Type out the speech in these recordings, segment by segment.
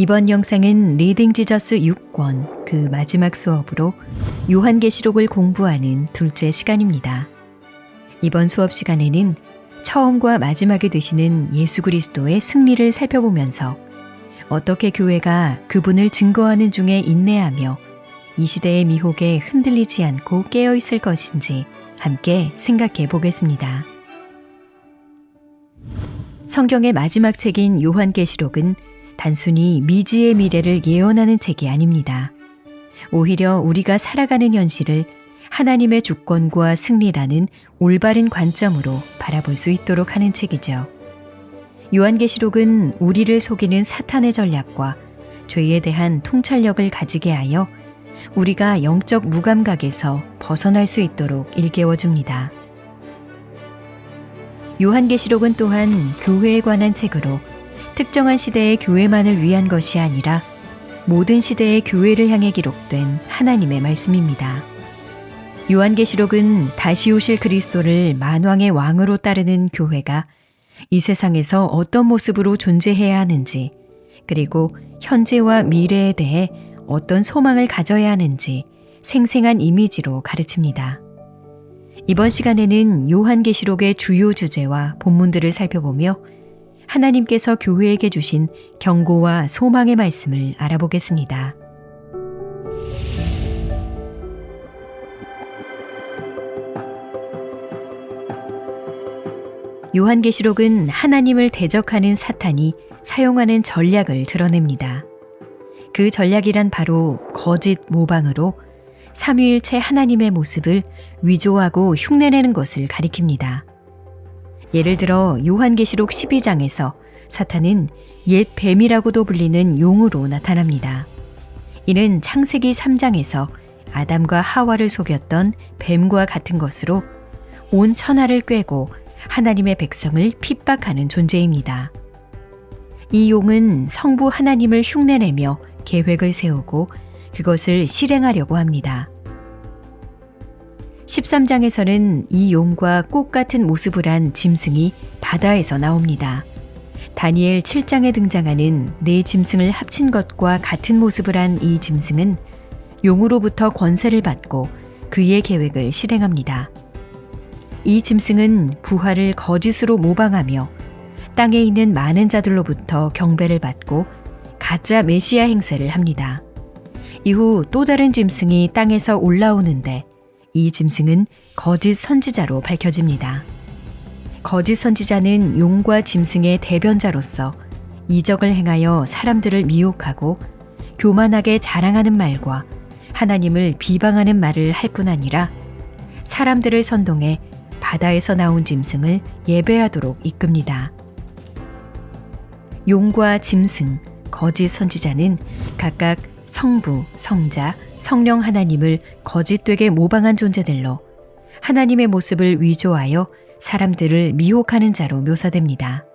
이번 영상은 리딩 지저스 6권 그 마지막 수업으로 요한계시록을 공부하는 둘째 시간입니다. 이번 수업 시간에는 처음과 마지막이 되시는 예수 그리스도의 승리를 살펴보면서 어떻게 교회가 그분을 증거하는 중에 인내하며 이 시대의 미혹에 흔들리지 않고 깨어 있을 것인지 함께 생각해 보겠습니다. 성경의 마지막 책인 요한계시록은 단순히 미지의 미래를 예언하는 책이 아닙니다. 오히려 우리가 살아가는 현실을 하나님의 주권과 승리라는 올바른 관점으로 바라볼 수 있도록 하는 책이죠. 요한계시록은 우리를 속이는 사탄의 전략과 죄에 대한 통찰력을 가지게 하여 우리가 영적 무감각에서 벗어날 수 있도록 일깨워줍니다. 요한계시록은 또한 교회에 관한 책으로 특정한 시대의 교회만을 위한 것이 아니라 모든 시대의 교회를 향해 기록된 하나님의 말씀입니다. 요한계시록은 다시 오실 그리스도를 만왕의 왕으로 따르는 교회가 이 세상에서 어떤 모습으로 존재해야 하는지, 그리고 현재와 미래에 대해 어떤 소망을 가져야 하는지 생생한 이미지로 가르칩니다. 이번 시간에는 요한계시록의 주요 주제와 본문들을 살펴보며 하나님께서 교회에게 주신 경고와 소망의 말씀을 알아보겠습니다. 요한계시록은 하나님을 대적하는 사탄이 사용하는 전략을 드러냅니다. 그 전략이란 바로 거짓 모방으로 삼위일체 하나님의 모습을 위조하고 흉내내는 것을 가리킵니다. 예를 들어 요한계시록 12장에서 사탄은 옛 뱀이라고도 불리는 용으로 나타납니다. 이는 창세기 3장에서 아담과 하와를 속였던 뱀과 같은 것으로 온 천하를 꿰고 하나님의 백성을 핍박하는 존재입니다. 이 용은 성부 하나님을 흉내내며 계획을 세우고 그것을 실행하려고 합니다. 13장에서는 이 용과 꽃 같은 모습을 한 짐승이 바다에서 나옵니다. 다니엘 7장에 등장하는 네 짐승을 합친 것과 같은 모습을 한 이 짐승은 용으로부터 권세를 받고 그의 계획을 실행합니다. 이 짐승은 부활을 거짓으로 모방하며 땅에 있는 많은 자들로부터 경배를 받고 가짜 메시아 행세를 합니다. 이후 또 다른 짐승이 땅에서 올라오는데 이 짐승은 거짓 선지자로 밝혀집니다. 거짓 선지자는 용과 짐승의 대변자로서 이적을 행하여 사람들을 미혹하고 교만하게 자랑하는 말과 하나님을 비방하는 말을 할 뿐 아니라 사람들을 선동해 바다에서 나온 짐승을 예배하도록 이끕니다. 용과 짐승, 거짓 선지자는 각각 성부, 성자, 성령 하나님을 거짓되게 모방한 존재들로 하나님의 모습을 위조하여 사람들을 미혹하는 자로 묘사됩니다.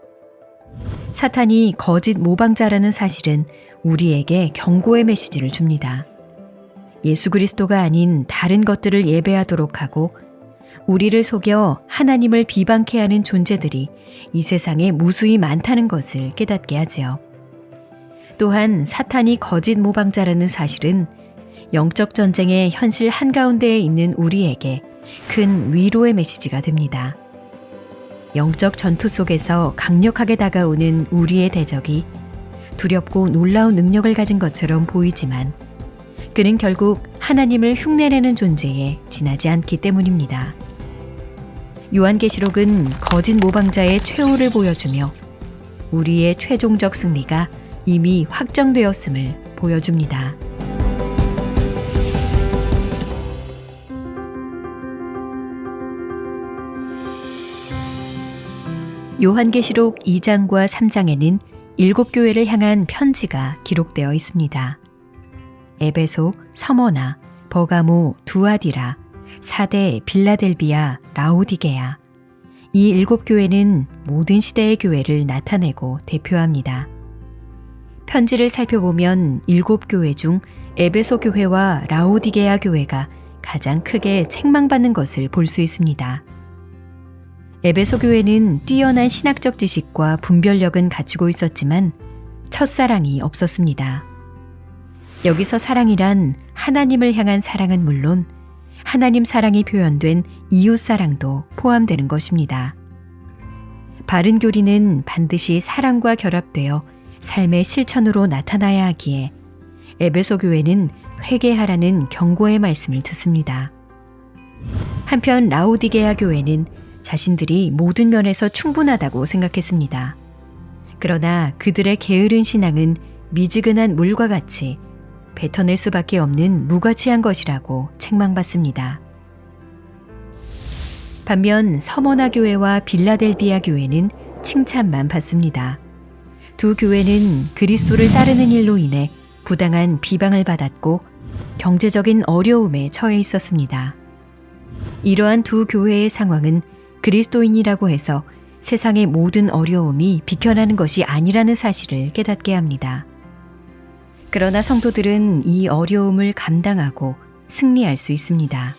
사탄이 거짓 모방자라는 사실은 우리에게 경고의 메시지를 줍니다. 예수 그리스도가 아닌 다른 것들을 예배하도록 하고 우리를 속여 하나님을 비방케 하는 존재들이 이 세상에 무수히 많다는 것을 깨닫게 하지요. 또한 사탄이 거짓 모방자라는 사실은 영적 전쟁의 현실 한가운데에 있는 우리에게 큰 위로의 메시지가 됩니다. 영적 전투 속에서 강력하게 다가오는 우리의 대적이 두렵고 놀라운 능력을 가진 것처럼 보이지만 그는 결국 하나님을 흉내내는 존재에 지나지 않기 때문입니다. 요한계시록은 거짓 모방자의 최후를 보여주며 우리의 최종적 승리가 이미 확정되었음을 보여줍니다. 요한계시록 2장과 3장에는 7교회를 향한 편지가 기록되어 있습니다. 에베소, 서머나, 버가모, 두아디라, 사대, 빌라델비아, 라오디게아. 이 7교회는 모든 시대의 교회를 나타내고 대표합니다. 편지를 살펴보면 7교회 중 에베소 교회와 라오디게아 교회가 가장 크게 책망받는 것을 볼 수 있습니다. 에베소 교회는 뛰어난 신학적 지식과 분별력은 갖추고 있었지만 첫사랑이 없었습니다. 여기서 사랑이란 하나님을 향한 사랑은 물론 하나님 사랑이 표현된 이웃 사랑도 포함되는 것입니다. 바른 교리는 반드시 사랑과 결합되어 삶의 실천으로 나타나야 하기에 에베소 교회는 회개하라는 경고의 말씀을 듣습니다. 한편 라오디게아 교회는 자신들이 모든 면에서 충분하다고 생각했습니다. 그러나 그들의 게으른 신앙은 미지근한 물과 같이 뱉어낼 수밖에 없는 무가치한 것이라고 책망받습니다. 반면 서머나 교회와 빌라델비아 교회는 칭찬만 받습니다. 두 교회는 그리스도를 따르는 일로 인해 부당한 비방을 받았고 경제적인 어려움에 처해 있었습니다. 이러한 두 교회의 상황은 그리스도인이라고 해서 세상의 모든 어려움이 비켜나는 것이 아니라는 사실을 깨닫게 합니다. 그러나 성도들은 이 어려움을 감당하고 승리할 수 있습니다.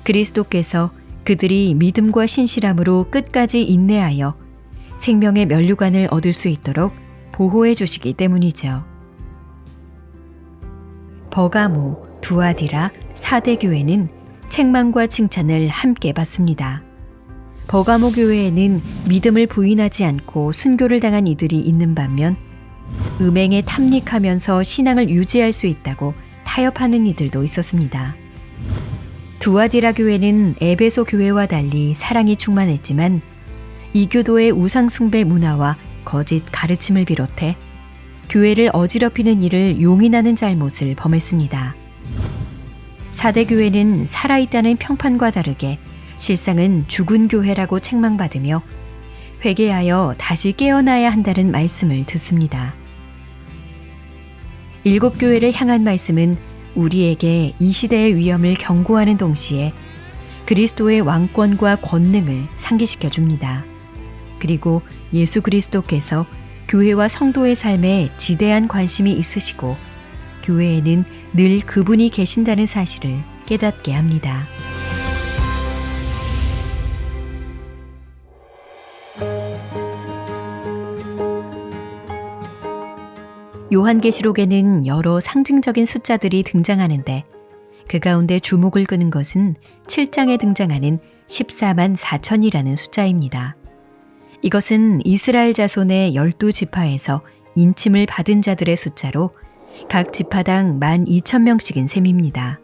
그리스도께서 그들이 믿음과 신실함으로 끝까지 인내하여 생명의 면류관을 얻을 수 있도록 보호해 주시기 때문이죠. 버가모, 두아디라, 사대 교회는 책망과 칭찬을 함께 받습니다. 버가모 교회에는 믿음을 부인하지 않고 순교를 당한 이들이 있는 반면 음행에 탐닉하면서 신앙을 유지할 수 있다고 타협하는 이들도 있었습니다. 두아디라 교회는 에베소 교회와 달리 사랑이 충만했지만 이 교도의 우상숭배 문화와 거짓 가르침을 비롯해 교회를 어지럽히는 일을 용인하는 잘못을 범했습니다. 사대 교회는 살아있다는 평판과 다르게 실상은 죽은 교회라고 책망받으며 회개하여 다시 깨어나야 한다는 말씀을 듣습니다. 일곱 교회를 향한 말씀은 우리에게 이 시대의 위험을 경고하는 동시에 그리스도의 왕권과 권능을 상기시켜 줍니다. 그리고 예수 그리스도께서 교회와 성도의 삶에 지대한 관심이 있으시고 교회에는 늘 그분이 계신다는 사실을 깨닫게 합니다. 요한계시록에는 여러 상징적인 숫자들이 등장하는데 그 가운데 주목을 끄는 것은 7장에 등장하는 14만 4천이라는 숫자입니다. 이것은 이스라엘 자손의 12지파에서 인침을 받은 자들의 숫자로 각 지파당 12,000명씩인 셈입니다.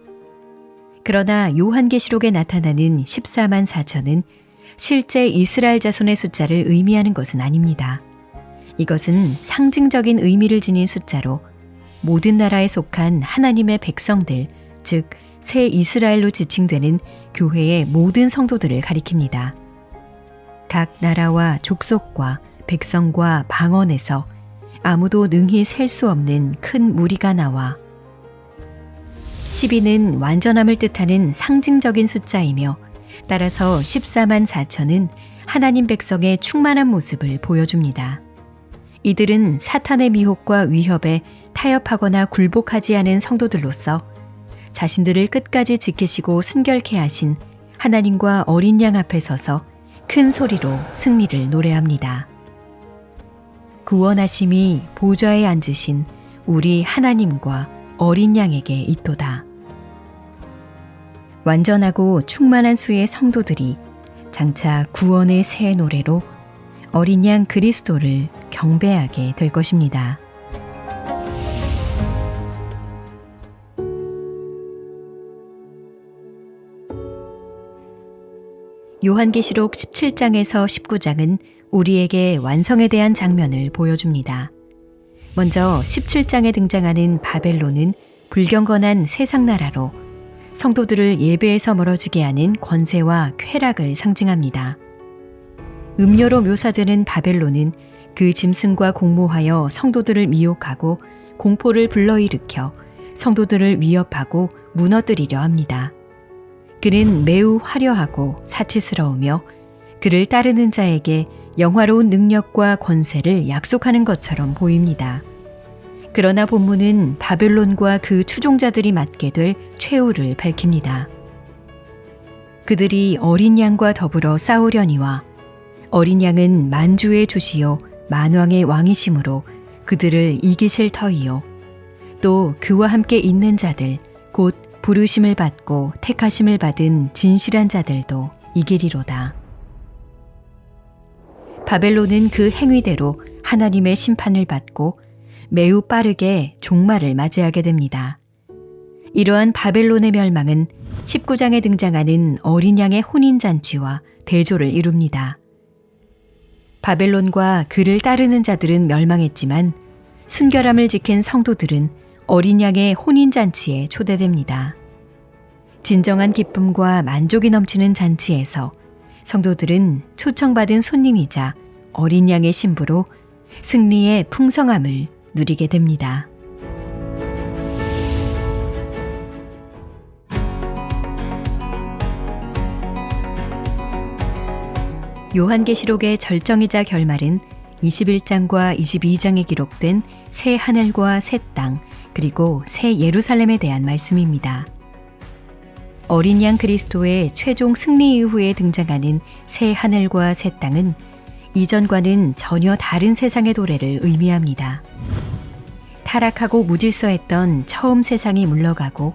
그러나 요한계시록에 나타나는 14만 4천은 실제 이스라엘 자손의 숫자를 의미하는 것은 아닙니다. 이것은 상징적인 의미를 지닌 숫자로 모든 나라에 속한 하나님의 백성들, 즉 새 이스라엘로 지칭되는 교회의 모든 성도들을 가리킵니다. 각 나라와 족속과 백성과 방언에서 아무도 능히 셀 수 없는 큰 무리가 나와 12는 완전함을 뜻하는 상징적인 숫자이며 따라서 14만 4천은 하나님 백성의 충만한 모습을 보여줍니다. 이들은 사탄의 미혹과 위협에 타협하거나 굴복하지 않은 성도들로서 자신들을 끝까지 지키시고 순결케 하신 하나님과 어린 양 앞에 서서 큰 소리로 승리를 노래합니다. 구원하심이 보좌에 앉으신 우리 하나님과 어린 양에게 있도다. 완전하고 충만한 수의 성도들이 장차 구원의 새 노래로 어린 양 그리스도를 경배하게 될 것입니다. 요한계시록 17장에서 19장은 우리에게 완성에 대한 장면을 보여줍니다. 먼저 17장에 등장하는 바벨론은 불경건한 세상 나라로 성도들을 예배에서 멀어지게 하는 권세와 쾌락을 상징합니다. 음료로 묘사되는 바벨론은 그 짐승과 공모하여 성도들을 미혹하고 공포를 불러일으켜 성도들을 위협하고 무너뜨리려 합니다. 그는 매우 화려하고 사치스러우며 그를 따르는 자에게 영화로운 능력과 권세를 약속하는 것처럼 보입니다. 그러나 본문은 바벨론과 그 추종자들이 맞게 될 최후를 밝힙니다. 그들이 어린 양과 더불어 싸우려니와 어린 양은 만주의 주시요 만왕의 왕이심으로 그들을 이기실 터이요 또 그와 함께 있는 자들 곧 부르심을 받고 택하심을 받은 진실한 자들도 이기리로다. 바벨론은 그 행위대로 하나님의 심판을 받고 매우 빠르게 종말을 맞이하게 됩니다. 이러한 바벨론의 멸망은 19장에 등장하는 어린 양의 혼인잔치와 대조를 이룹니다. 바벨론과 그를 따르는 자들은 멸망했지만 순결함을 지킨 성도들은 어린 양의 혼인잔치에 초대됩니다. 진정한 기쁨과 만족이 넘치는 잔치에서 성도들은 초청받은 손님이자 어린 양의 신부로 승리의 풍성함을 누리게 됩니다. 요한계시록의 절정이자 결말은 21장과 22장에 기록된 새 하늘과 새 땅, 그리고 새 예루살렘에 대한 말씀입니다. 어린 양 그리스도의 최종 승리 이후에 등장하는 새 하늘과 새 땅은 이전과는 전혀 다른 세상의 도래를 의미합니다. 타락하고 무질서했던 처음 세상이 물러가고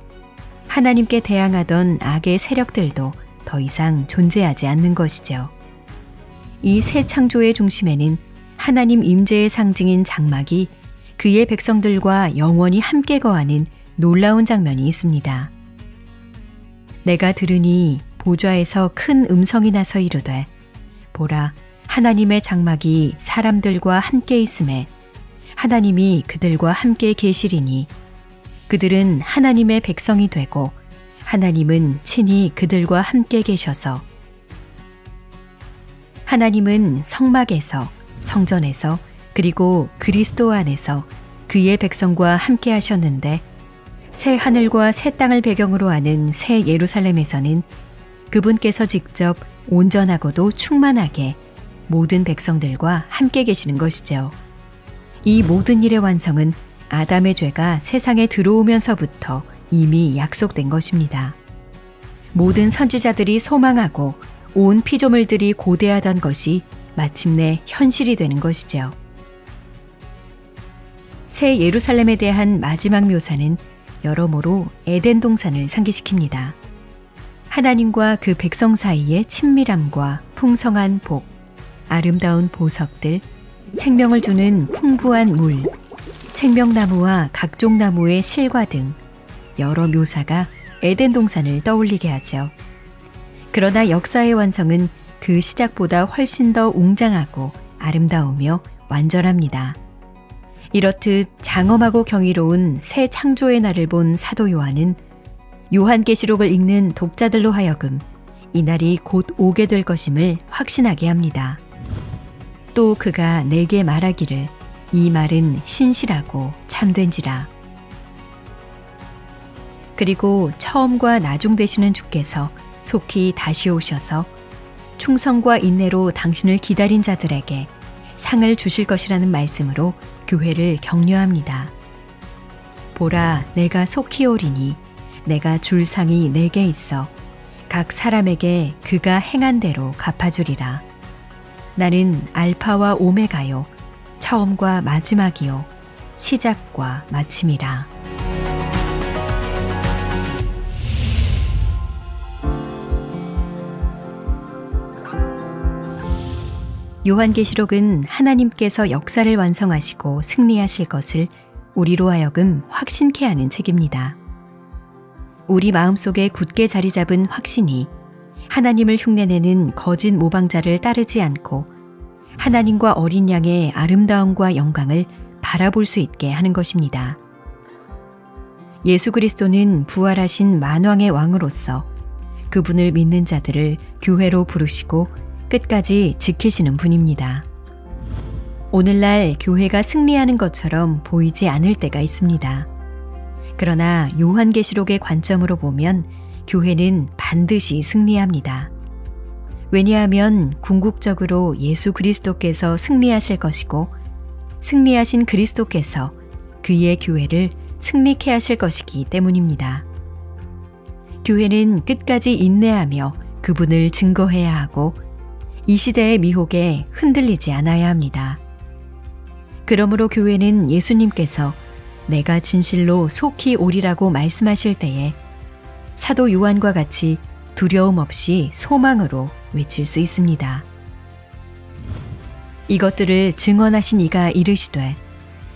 하나님께 대항하던 악의 세력들도 더 이상 존재하지 않는 것이죠. 이 새 창조의 중심에는 하나님 임재의 상징인 장막이 그의 백성들과 영원히 함께 거하는 놀라운 장면이 있습니다. 내가 들으니 보좌에서 큰 음성이 나서 이르되 보라 하나님의 장막이 사람들과 함께 있음에 하나님이 그들과 함께 계시리니 그들은 하나님의 백성이 되고 하나님은 친히 그들과 함께 계셔서 하나님은 성막에서 성전에서 그리고 그리스도 안에서 그의 백성과 함께 하셨는데 새 하늘과 새 땅을 배경으로 하는 새 예루살렘에서는 그분께서 직접 온전하고도 충만하게 모든 백성들과 함께 계시는 것이죠. 이 모든 일의 완성은 아담의 죄가 세상에 들어오면서부터 이미 약속된 것입니다. 모든 선지자들이 소망하고 온 피조물들이 고대하던 것이 마침내 현실이 되는 것이죠. 새 예루살렘에 대한 마지막 묘사는 여러모로 에덴 동산을 상기시킵니다. 하나님과 그 백성 사이의 친밀함과 풍성한 복, 아름다운 보석들, 생명을 주는 풍부한 물, 생명나무와 각종 나무의 실과 등 여러 묘사가 에덴 동산을 떠올리게 하죠. 그러나 역사의 완성은 그 시작보다 훨씬 더 웅장하고 아름다우며 완전합니다. 이렇듯 장엄하고 경이로운 새 창조의 날을 본 사도 요한은 요한계시록을 읽는 독자들로 하여금 이 날이 곧 오게 될 것임을 확신하게 합니다. 또 그가 내게 말하기를 이 말은 신실하고 참된지라. 그리고 처음과 나중 되시는 주께서 속히 다시 오셔서 충성과 인내로 당신을 기다린 자들에게 상을 주실 것이라는 말씀으로 교회를 격려합니다. 보라, 내가 속히 오리니 내가 줄 상이 내게 있어 각 사람에게 그가 행한 대로 갚아주리라. 나는 알파와 오메가요, 처음과 마지막이요, 시작과 마침이라. 요한계시록은 하나님께서 역사를 완성하시고 승리하실 것을 우리로 하여금 확신케 하는 책입니다. 우리 마음속에 굳게 자리 잡은 확신이 하나님을 흉내내는 거짓 모방자를 따르지 않고 하나님과 어린 양의 아름다움과 영광을 바라볼 수 있게 하는 것입니다. 예수 그리스도는 부활하신 만왕의 왕으로서 그분을 믿는 자들을 교회로 부르시고 끝까지 지키시는 분입니다. 오늘날 교회가 승리하는 것처럼 보이지 않을 때가 있습니다. 그러나 요한계시록의 관점으로 보면 교회는 반드시 승리합니다. 왜냐하면 궁극적으로 예수 그리스도께서 승리하실 것이고 승리하신 그리스도께서 그의 교회를 승리케 하실 것이기 때문입니다. 교회는 끝까지 인내하며 그분을 증거해야 하고 이 시대의 미혹에 흔들리지 않아야 합니다. 그러므로 교회는 예수님께서 내가 진실로 속히 오리라고 말씀하실 때에 사도 요한과 같이 두려움 없이 소망으로 외칠 수 있습니다. 이것들을 증언하신 이가 이르시되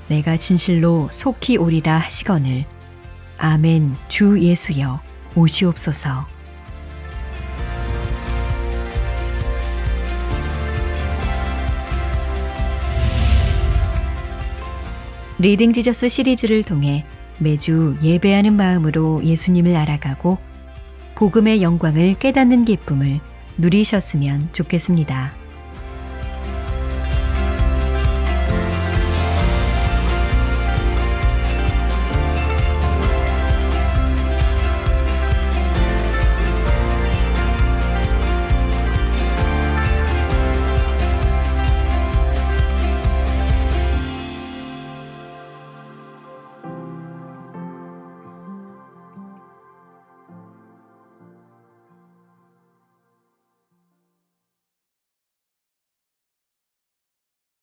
내가 진실로 속히 오리라 하시거늘 아멘 주 예수여 오시옵소서. 리딩 지저스 시리즈를 통해 매주 예배하는 마음으로 예수님을 알아가고 복음의 영광을 깨닫는 기쁨을 누리셨으면 좋겠습니다.